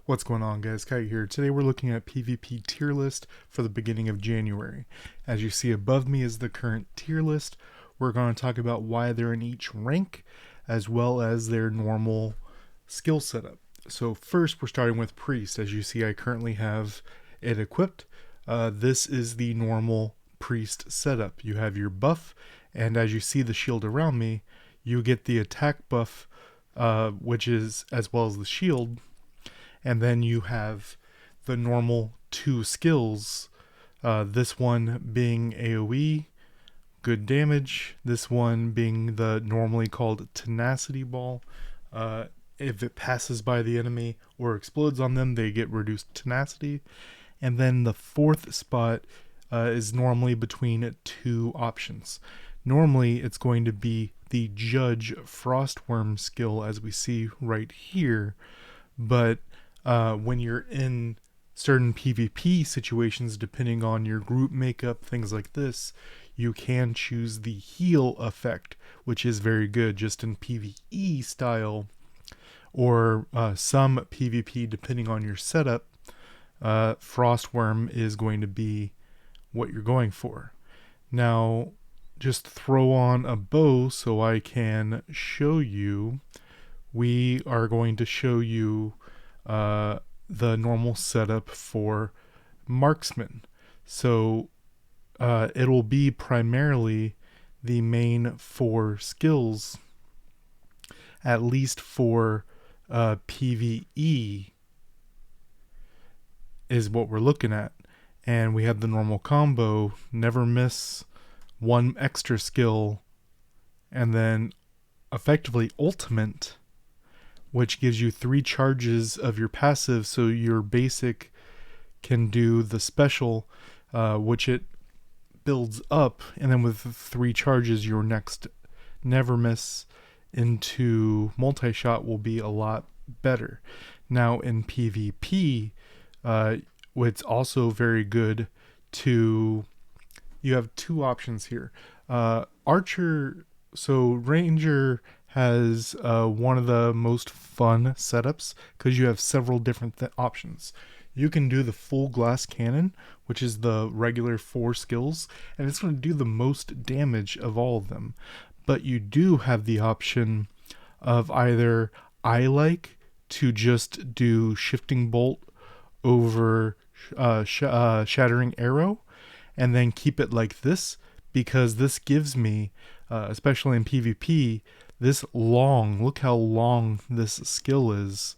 What's going on, guys? Kite here. Today we're looking at PvP tier list for the beginning of January. As you see above me is the current tier list. We're going to talk about why they're in each rank, as well as their normal skill setup. So first we're starting with Priest. As you see, I currently have it equipped. This is the normal Priest setup. You have your buff, and as you see the shield around me, you get the attack buff, which is as well as the shield. And then you have the normal two skills, this one being AoE, good damage, this one being the normally called Tenacity Ball. If it passes by the enemy or explodes on them, they get reduced tenacity. And then the fourth spot is normally between two options. Normally it's going to be the Judge Frostworm skill, as we see right here, but when you're in certain PvP situations, depending on your group makeup, things like this, you can choose the heal effect, which is very good just in PvE style, or some PvP depending on your setup. Frostworm is going to be what you're going for. Now, just throw on a bow so I can show you. We are going to show you the normal setup for Marksman. So it'll be primarily the main four skills, at least for PvE is what we're looking at. And we have the normal combo, never miss, one extra skill, and then effectively ultimate, which gives you 3 charges of your passive, so your basic can do the special, which it builds up, and then with 3 charges, your next never miss into multi-shot will be a lot better. Now in PvP, it's also very good to, you have 2 options here. Archer, so Ranger has one of the most fun setups because you have several different options. You can do the full glass cannon, which is the regular 4 skills, and it's going to do the most damage of all of them. But you do have the option of either I like to just do shifting bolt over shattering arrow, and then keep it like this, because this gives me, especially in PvP, this long, look how long this skill is.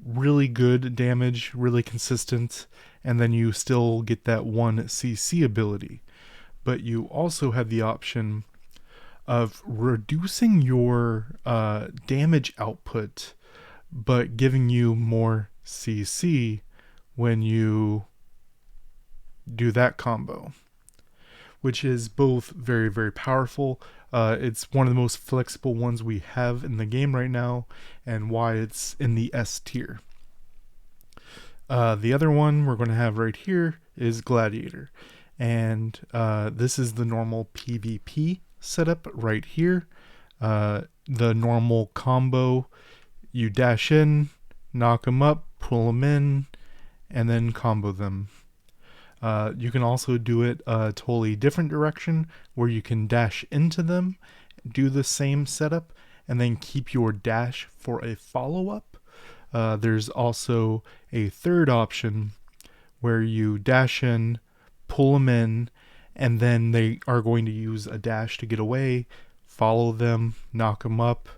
Really good damage, really consistent, and then you still get that 1 CC ability. But you also have the option of reducing your damage output, but giving you more CC when you do that combo, which is both very, very powerful. It's one of the most flexible ones we have in the game right now, and why it's in the S tier. The other one we're going to have right here is Gladiator, and this is the normal PvP setup right here. The normal combo, you dash in, knock them up, pull them in, and then combo them. You can also do it a totally different direction, where you can dash into them, do the same setup, and then keep your dash for a follow-up. There's also a third option where you dash in, pull them in, and then they are going to use a dash to get away, follow them, knock them up,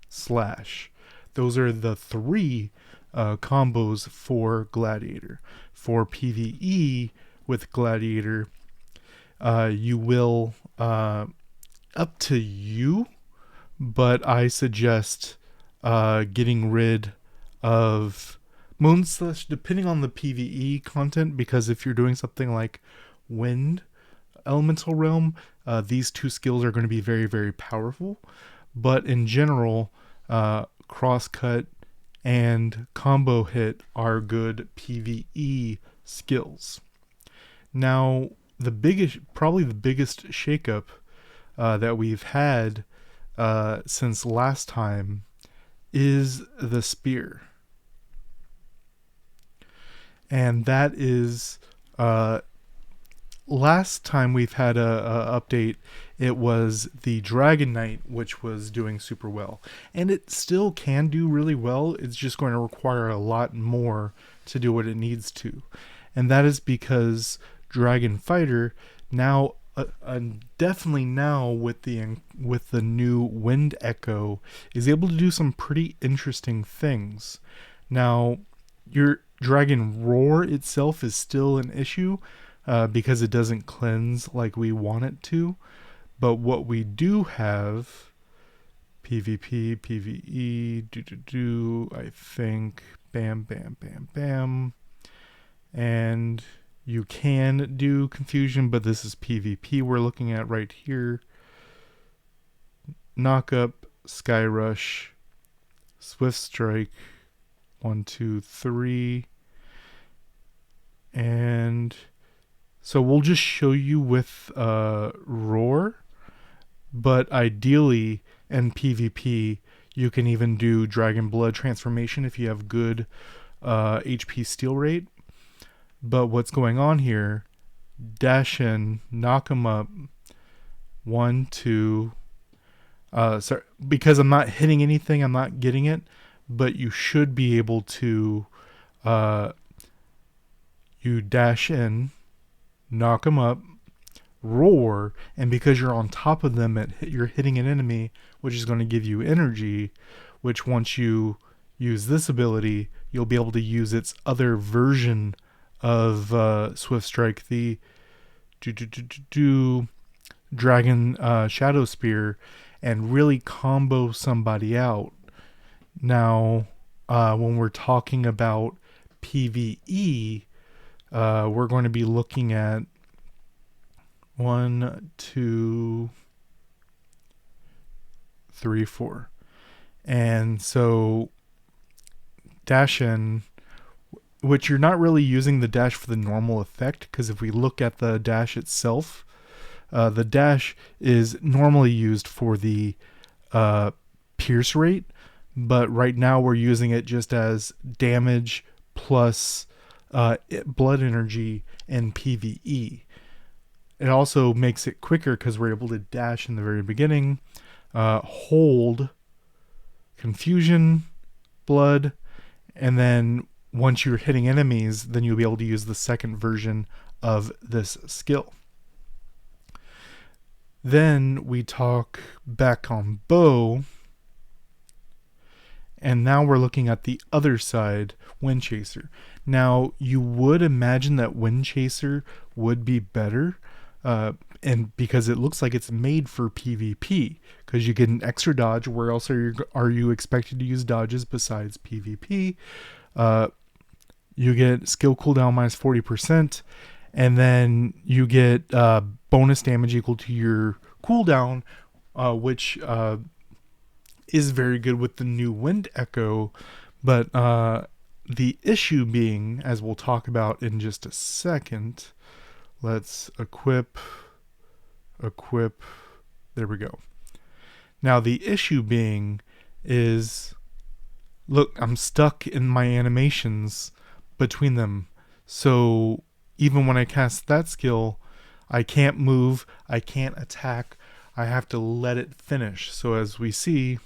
slash. Those are the 3 combos for Gladiator. For PvE with Gladiator, you will, up to you, but I suggest getting rid of Moonslash depending on the PvE content, because if you're doing something like Wind Elemental Realm, these 2 skills are going to be very, very powerful. But in general, crosscut and combo hit are good PvE skills. Now, probably the biggest shakeup that we've had since last time is the spear. and that is last time we've had a update, it was the Dragon Knight, which was doing super well, and it still can do really well. It's just going to require a lot more to do what it needs to, and that is because Dragon Fighter now, definitely now with the new Wind Echo, is able to do some pretty interesting things. Now, your Dragon Roar itself is still an issue because it doesn't cleanse like we want it to. But what we do have, PvP, PvE, I think, bam, bam, bam, bam. And you can do confusion, but this is PvP we're looking at right here. Knock up, Sky Rush, Swift Strike, 1, 2, 3. And so we'll just show you with Roar, but ideally in PvP you can even do Dragon Blood transformation if you have good HP steal rate. But what's going on here, dash in, knock them up, 1, 2, sorry, because I'm not hitting anything, I'm not getting it, but you should be able to, you dash in, knock them up, roar, and because you're on top of them, you're hitting an enemy, which is going to give you energy, which once you use this ability, you'll be able to use its other version of Swift Strike, the Dragon Shadow Spear, and really combo somebody out. Now, when we're talking about PvE, we're going to be looking at 1, 2, 3, 4. And so dash in, which you're not really using the dash for the normal effect, because if we look at the dash itself, the dash is normally used for the pierce rate, but right now we're using it just as damage plus blood energy in PvE. It also makes it quicker because we're able to dash in the very beginning, hold, confusion, blood, and then once you're hitting enemies, then you'll be able to use the second version of this skill. Then we talk back on bow, and now we're looking at the other side, Windchaser. Now, you would imagine that Windchaser would be better, and because it looks like it's made for PvP, because you get an extra dodge. Where else are you expected to use dodges besides PvP? You get skill cooldown minus 40%, and then you get bonus damage equal to your cooldown, which is very good with the new Wind Echo. But the issue being, as we'll talk about in just a second, let's equip, there we go. Now the issue being is, look, I'm stuck in my animations between them. So even when I cast that skill, I can't move, I can't attack, I have to let it finish. So as we see,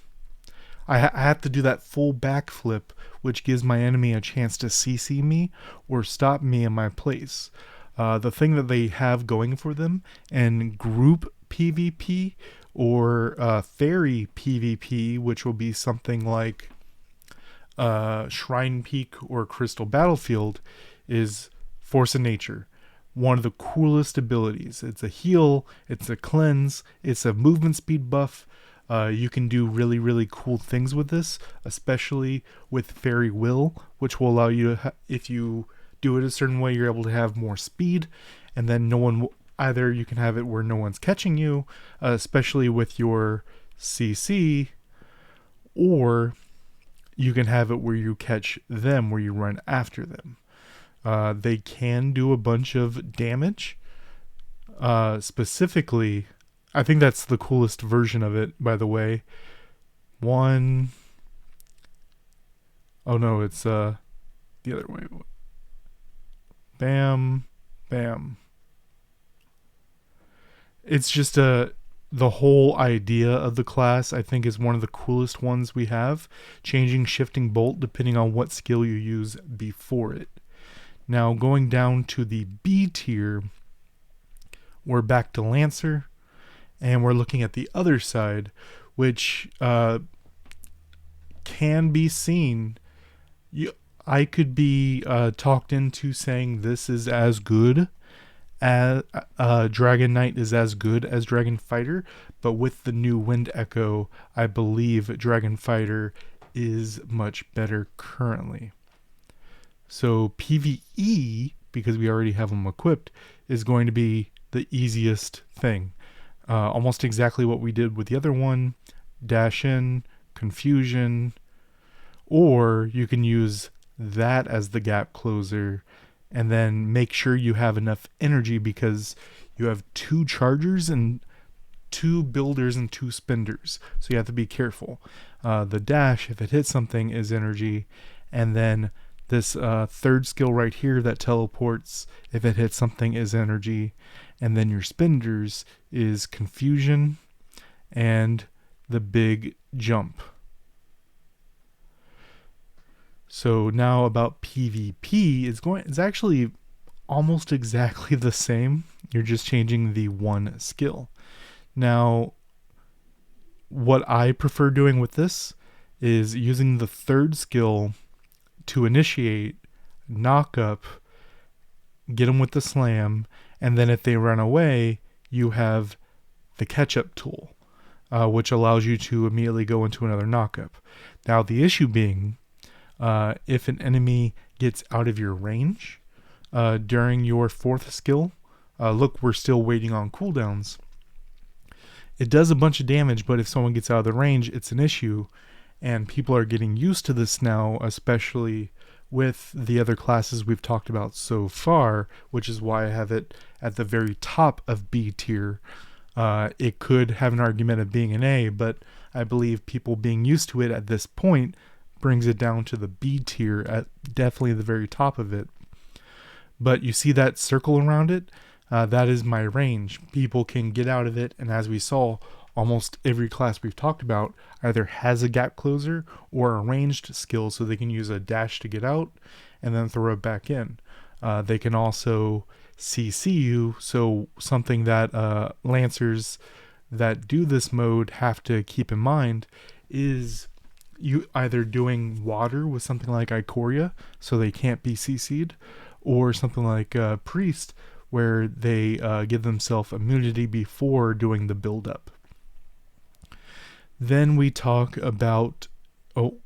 I have to do that full backflip, which gives my enemy a chance to CC me or stop me in my place. The thing that they have going for them in group PvP or fairy PvP, which will be something like Shrine Peak or Crystal Battlefield, is Force of Nature. One of the coolest abilities. It's a heal, it's a cleanse, it's a movement speed buff. You can do really, really cool things with this, especially with Fairy Will, which will allow you to, if you do it a certain way, you're able to have more speed, and then no one will, either you can have it where no one's catching you, especially with your CC, or you can have it where you catch them, where you run after them. They can do a bunch of damage. Specifically, I think that's the coolest version of it, by the way. Oh no, it's the other way. Bam, bam. It's just the whole idea of the class, I think, is one of the coolest ones we have. Changing shifting bolt depending on what skill you use before it. Now going down to the B tier, we're back to Lancer, and we're looking at the other side, which can be seen. I could be talked into saying this is as good as Dragon Knight is as good as Dragon Fighter, but with the new Wind Echo, I believe Dragon Fighter is much better currently. So PvE, because we already have them equipped, is going to be the easiest thing. Almost exactly what we did with the other one. Dash in, confusion, or you can use that as the gap closer and then make sure you have enough energy because you have 2 chargers and 2 builders and 2 spenders. So you have to be careful. The dash, if it hits something, is energy. And then this third skill right here that teleports, if it hits something, is energy. And then your spenders is confusion and the big jump. So now about PvP, it's actually almost exactly the same. You're just changing the one skill. Now, what I prefer doing with this is using the third skill to initiate, knock up, get them with the slam, and then if they run away, you have the catch-up tool, which allows you to immediately go into another knock-up. Now, the issue being, if an enemy gets out of your range during your 4th skill, look, we're still waiting on cooldowns. It does a bunch of damage, but if someone gets out of the range, it's an issue. And people are getting used to this now, especially with the other classes we've talked about so far, which is why I have it at the very top of B tier. It could have an argument of being an A, but I believe people being used to it at this point brings it down to the B tier at definitely the very top of it. But you see that circle around it? That is my range. People can get out of it, and as we saw, almost every class we've talked about either has a gap closer or a ranged skill, so they can use a dash to get out and then throw it back in. They can also CC you, so something that Lancers that do this mode have to keep in mind is you either doing water with something like Ikoria, so they can't be CC'd, or something like Priest, where they give themselves immunity before doing the build-up. Then we talk about... Oh,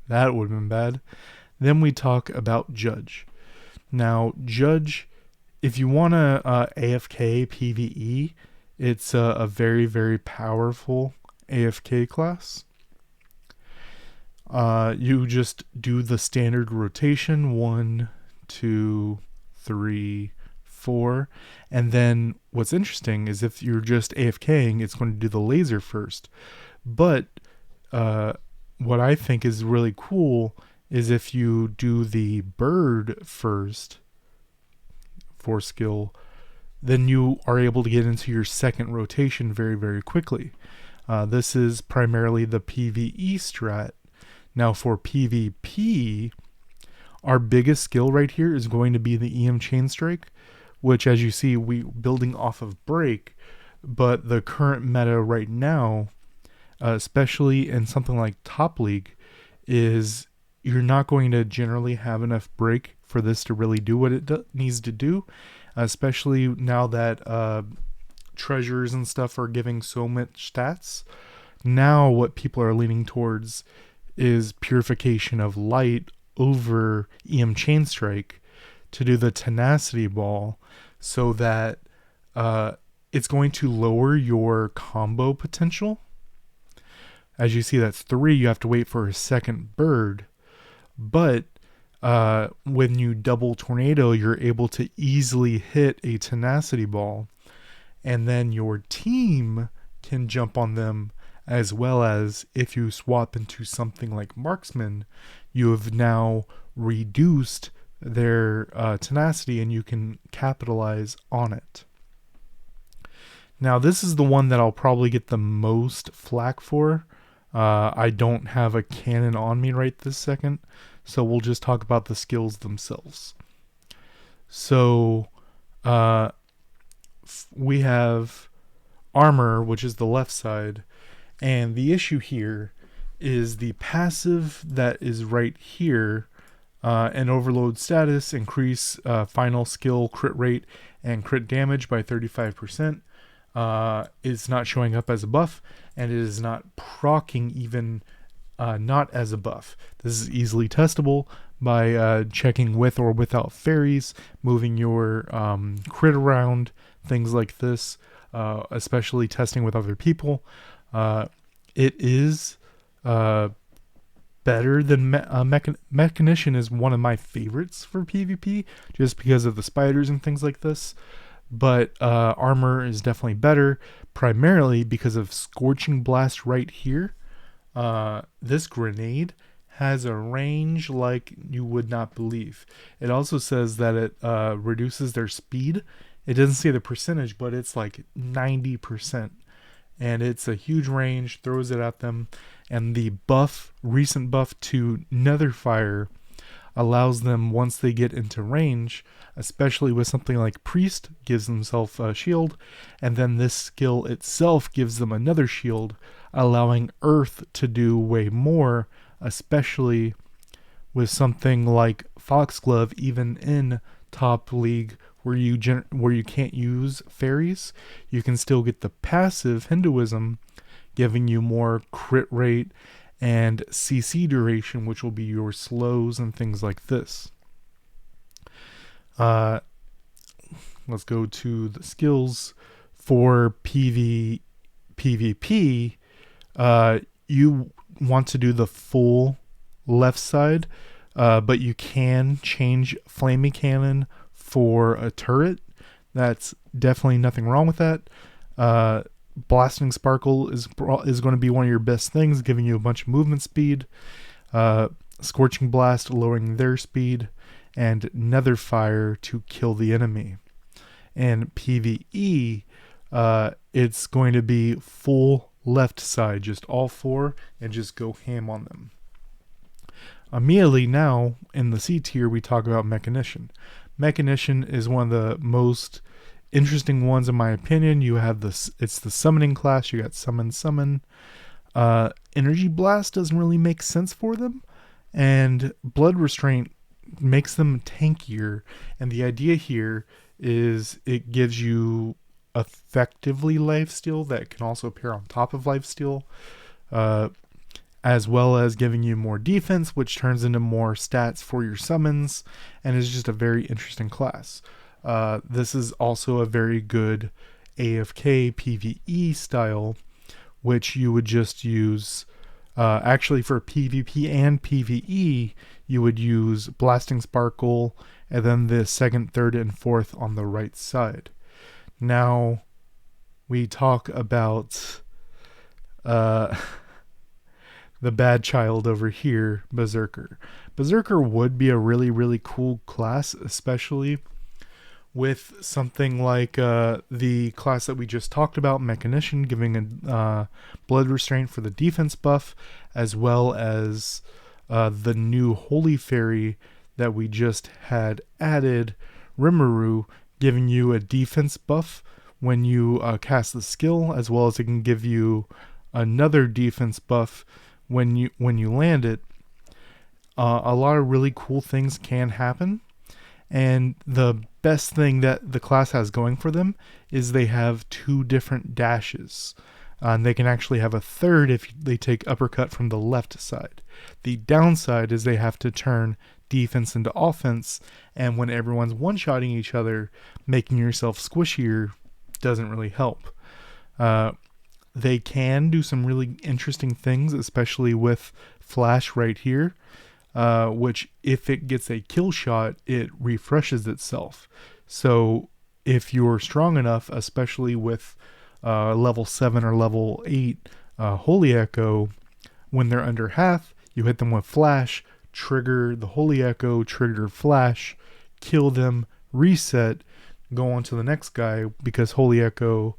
that would have been bad. Then we talk about Judge. Now, Judge, if you want to AFK PvE, it's a very, very powerful AFK class. You just do the standard rotation, 1, 2, 3, 4, and then what's interesting is if you're just AFKing, it's going to do the laser first. But what I think is really cool is if you do the bird first for skill, then you are able to get into your second rotation very, very quickly. This is primarily the PvE strat. Now for PvP, our biggest skill right here is going to be the EM Chain Strike, which as you see, we building off of Break, but the current meta right now, especially in something like Top League, is you're not going to generally have enough Break for this to really do what it needs to do, especially now that treasures and stuff are giving so much stats. Now what people are leaning towards is Purification of Light over EM Chain Strike to do the Tenacity Ball, so that it's going to lower your combo potential. As you see, that's 3. You have to wait for a second bird. But when you double tornado, you're able to easily hit a Tenacity Ball. And then your team can jump on them, as well as if you swap into something like Marksman, you have now reduced their tenacity, and you can capitalize on it. Now, this is the one that I'll probably get the most flack for. I don't have a cannon on me right this second, so we'll just talk about the skills themselves. So, we have armor, which is the left side, and the issue here is the passive that is right here, and overload status, increase final skill crit rate and crit damage by 35%. Is not showing up as a buff, and it is not proccing even not as a buff. This is easily testable by checking with or without fairies, moving your crit around, things like this, especially testing with other people. It is better than Mechanician is one of my favorites for PvP, just because of the spiders and things like this. But armor is definitely better, primarily because of Scorching Blast right here. This grenade has a range like you would not believe. It also says that it reduces their speed. It doesn't say the percentage, but it's like 90%. And it's a huge range, throws it at them. And the buff, recent buff to Netherfire, allows them, once they get into range, especially with something like Priest, gives themselves a shield, and then this skill itself gives them another shield, allowing Earth to do way more, especially with something like Foxglove, even in top league where you can't use fairies, you can still get the passive Hinduism, giving you more crit rate and CC duration, which will be your slows and things like this. Let's go to the skills for PvP. You want to do the full left side, but you can change Flaming Cannon for a turret. That's definitely nothing wrong with that. Blasting Sparkle is going to be one of your best things, giving you a bunch of movement speed. Scorching Blast lowering their speed, and Netherfire to kill the enemy. And PvE, it's going to be full left side, just all four, and just go ham on them. Immediately now, in the C tier, we talk about Mechanician. Mechanician is one of the most interesting ones in my opinion. You have this, it's the summoning class. You got summon. Energy Blast doesn't really make sense for them, and Blood Restraint makes them tankier. And the idea here is it gives you effectively lifesteal that can also pair on top of lifesteal, as well as giving you more defense, which turns into more stats for your summons, and is just a very interesting class. This is also a very good AFK PvE style, which you would just use, actually for PvP and PvE, you would use Blasting Sparkle, and then the second, third, and fourth on the right side. Now, we talk about the bad child over here, Berserker. Berserker would be a really, really cool class, especially with something like the class that we just talked about, Mechanician, giving a Blood Restraint for the defense buff, as well as the new Holy Fairy that we just had added, Rimuru, giving you a defense buff when you cast the skill, as well as it can give you another defense buff when you land it. A lot of really cool things can happen, and the best thing that the class has going for them is they have 2 different dashes, and they can actually have a third if they take uppercut from the left side. The downside is they have to turn defense into offense, and when everyone's one-shotting each other, making yourself squishier doesn't really help. They can do some really interesting things, especially with Flash right here, which if it gets a kill shot, it refreshes itself. So if you're strong enough, especially with level 7 or level 8 Holy Echo, when they're under half, you hit them with Flash, trigger the Holy Echo, trigger Flash, kill them, reset, go on to the next guy, because Holy Echo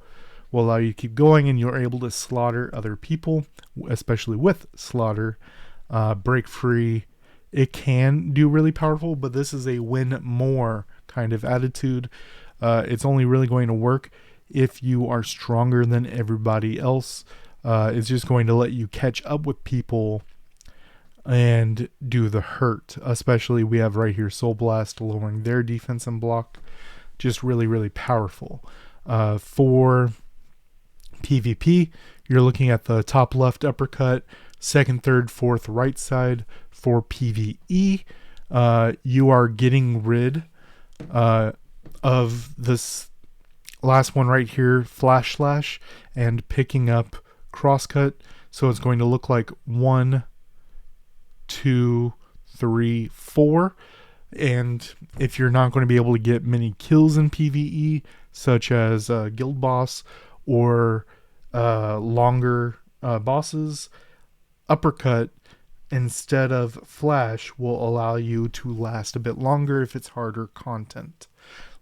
will allow you to keep going, and you're able to slaughter other people, especially with slaughter, break free. It can do really powerful, but this is a win more kind of attitude. It's only really going to work if you are stronger than everybody else. It's just going to let you catch up with people and do the hurt. Especially we have right here Soul Blast, lowering their defense and block. Just really, really powerful. For PvP, you're looking at the top left uppercut, second, third, fourth, right side. For PvE, you are getting rid of this last one right here, Flash Slash, and picking up Crosscut. So it's going to look like 1, 2, 3, 4. And if you're not going to be able to get many kills in PvE, such as Guild Boss or longer bosses, Uppercut instead of Flash will allow you to last a bit longer if it's harder content.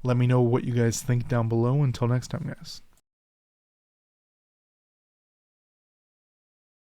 Let me know what you guys think down below. Until next time, guys.